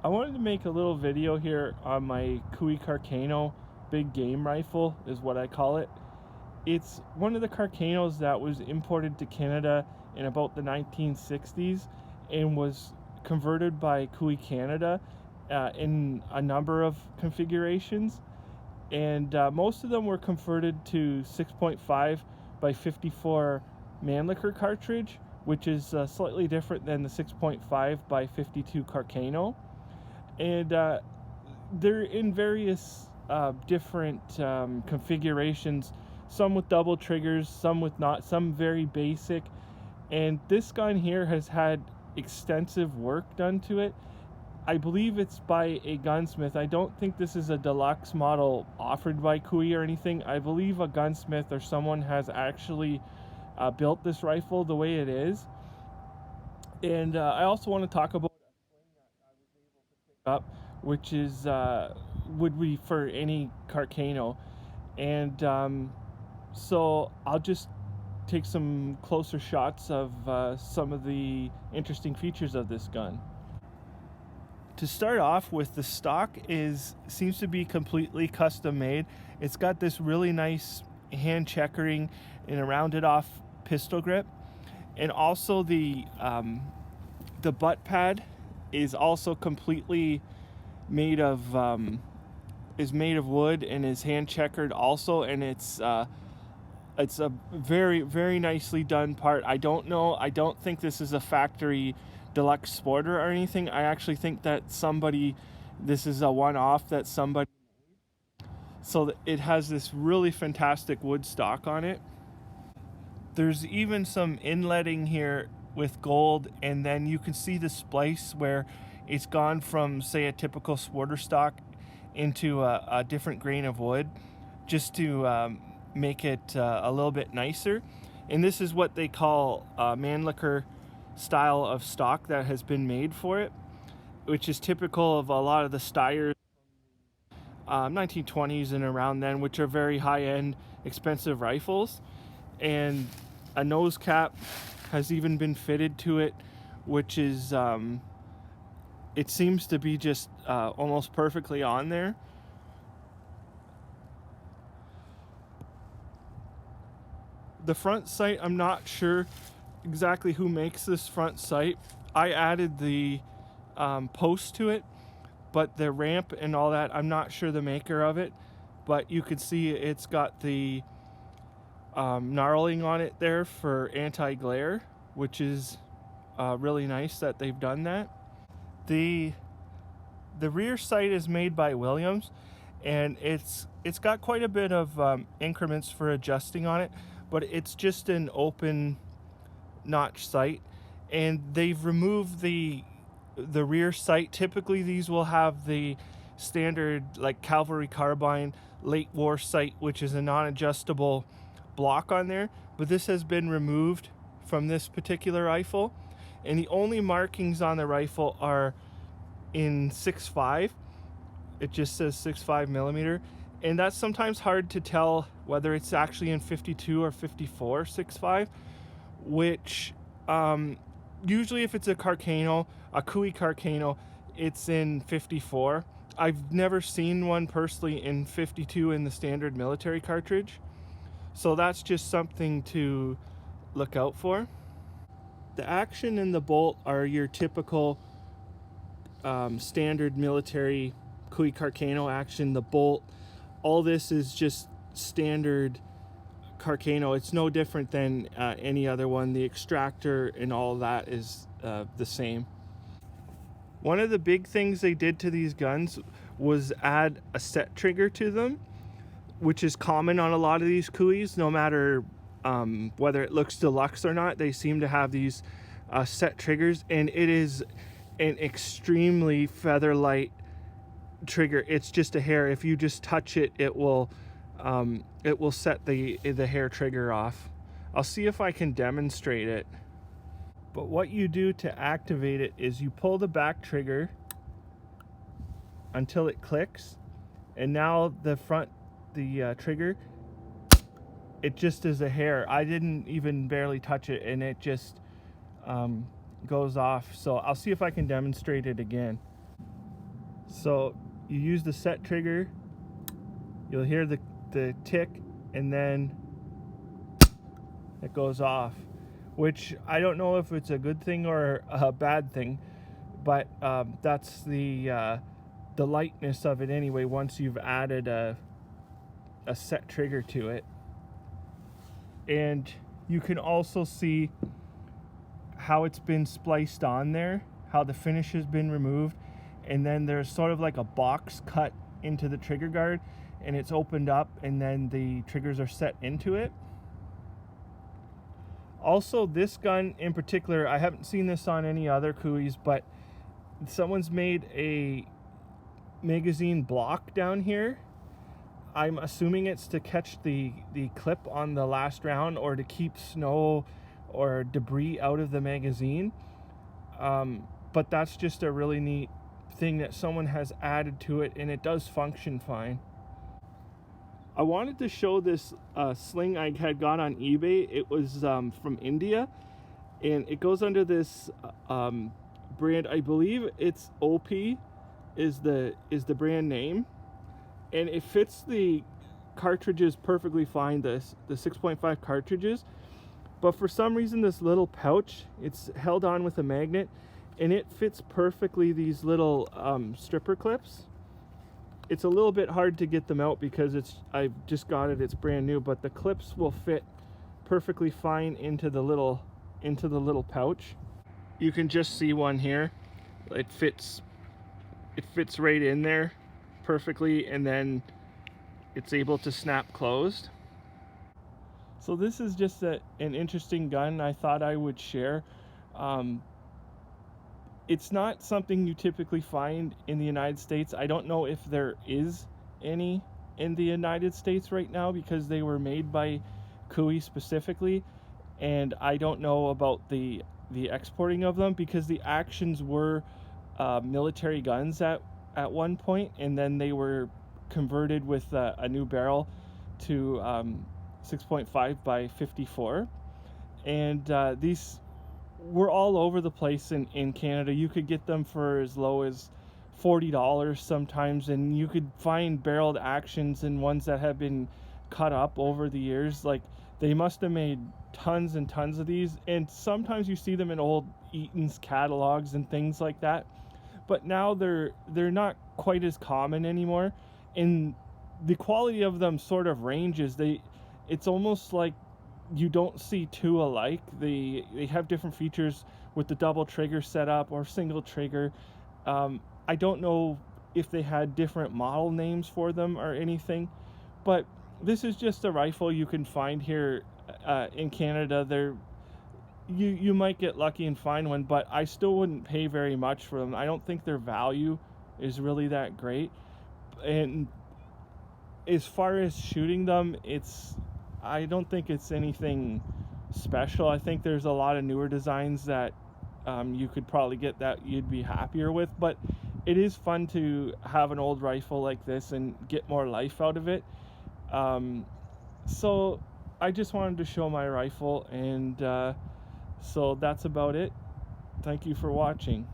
I wanted to make a little video here on my Cooey Carcano Big Game rifle, is what I call it. It's one of the Carcanos that was imported to Canada in about the 1960s and was converted by Cooey Canada in a number of configurations. And most of them were converted to 6.5 by 54 Mannlicher cartridge, which is slightly different than the 6.5 by 52 Carcano. And they're in various different configurations, some with double triggers, some with not, some very basic. And this gun here has had extensive work done to it. I believe it's by a gunsmith. I don't think this is a deluxe model offered by Cooey or anything. I believe a gunsmith or someone has actually built this rifle the way it is. And I also want to talk about a sling that I was able to pick up, which is would be for any Carcano. And so I'll just take some closer shots of some of the interesting features of this gun. To start off with, the stock seems to be completely custom made. It's got this really nice hand checkering and a rounded off pistol grip, and also the butt pad is also completely made of wood and is hand checkered also, and it's a very, very nicely done part. I don't think this is a factory deluxe sporter or anything. I actually think that this is a one-off that somebody made. So it has this really fantastic wood stock on it. There's even some inletting here with gold, and then you can see the splice where it's gone from, say, a typical sporter stock into a different grain of wood, just to make it a little bit nicer. And this is what they call Mannlicher style of stock that has been made for it, which is typical of a lot of the Steyrs 1920s and around then, which are very high-end, expensive rifles. And a nose cap has even been fitted to it, which is it seems to be just almost perfectly on there. The front sight, I'm not sure exactly who makes this front sight. I added the post to it, but the ramp and all that, I'm not sure the maker of it. But you can see it's got the gnarling on it there for anti-glare, which is really nice that they've done that. The rear sight is made by Williams, and it's got quite a bit of increments for adjusting on it, but it's just an open notch sight, and they've removed the rear sight. Typically these will have the standard like cavalry carbine late war sight, which is a non-adjustable block on there, but this has been removed from this particular rifle, and the only markings on the rifle are in 6.5. It just says 6.5 millimeter, and that's sometimes hard to tell whether it's actually in 52 or 54 6.5, which usually if it's a Carcano, a Cooey Carcano, it's in 54. I've never seen one personally in 52 in the standard military cartridge, so that's just something to look out for. The action and the bolt are your typical standard military Cooey Carcano action. The bolt, all this is just standard Carcano. It's no different than any other one. The extractor and all that is the same. One of the big things they did to these guns was add a set trigger to them, which is common on a lot of these Cooeys. No matter whether it looks deluxe or not, they seem to have these set triggers, and it is an extremely feather light trigger. It's just a hair. If you just touch it, it will set the hair trigger off. I'll see if I can demonstrate it. But what you do to activate it is you pull the back trigger until it clicks, and now the trigger, it just is a hair. I didn't even barely touch it, and it just goes off. So I'll see if I can demonstrate it again. So you use the set trigger, you'll hear the tick, and then it goes off, which I don't know if it's a good thing or a bad thing, but that's the lightness of it anyway once you've added a set trigger to it. And you can also see how it's been spliced on there, how the finish has been removed, and then there's sort of like a box cut into the trigger guard, and it's opened up, and then the triggers are set into it. Also, this gun in particular, I haven't seen this on any other Cooeys, but someone's made a magazine block down here. I'm assuming it's to catch the clip on the last round, or to keep snow or debris out of the magazine. But that's just a really neat thing that someone has added to it, and it does function fine. I wanted to show this sling I had got on eBay. It was from India, and it goes under this brand. I believe it's OP is the brand name, and it fits the cartridges perfectly fine, the 6.5 cartridges. But for some reason, this little pouch, it's held on with a magnet, and it fits perfectly these little stripper clips. It's a little bit hard to get them out because I've just got it, it's brand new, but the clips will fit perfectly fine into the little pouch. You can just see one here. It fits right in there perfectly, and then it's able to snap closed. So this is just an interesting gun I thought I would share. It's not something you typically find in the United States. I don't know if there is any in the United States right now, because they were made by Cooey specifically, and I don't know about the exporting of them, because the actions were military guns at one point, and then they were converted with a new barrel to 6.5 by 54, and these were all over the place in Canada. You could get them for as low as $40 sometimes, and you could find barreled actions and ones that have been cut up over the years. Like, they must have made tons and tons of these, and sometimes you see them in old Eaton's catalogs and things like that, but now they're not quite as common anymore, and the quality of them sort of ranges. It's almost like you don't see two alike. They have different features with the double trigger setup or single trigger. I don't know if they had different model names for them or anything, but this is just a rifle you can find here in Canada. You might get lucky and find one, but I still wouldn't pay very much for them. I don't think their value is really that great. And as far as shooting them, I don't think it's anything special. I think there's a lot of newer designs that you could probably get that you'd be happier with, but it is fun to have an old rifle like this and get more life out of it. So I just wanted to show my rifle, and so that's about it. Thank you for watching.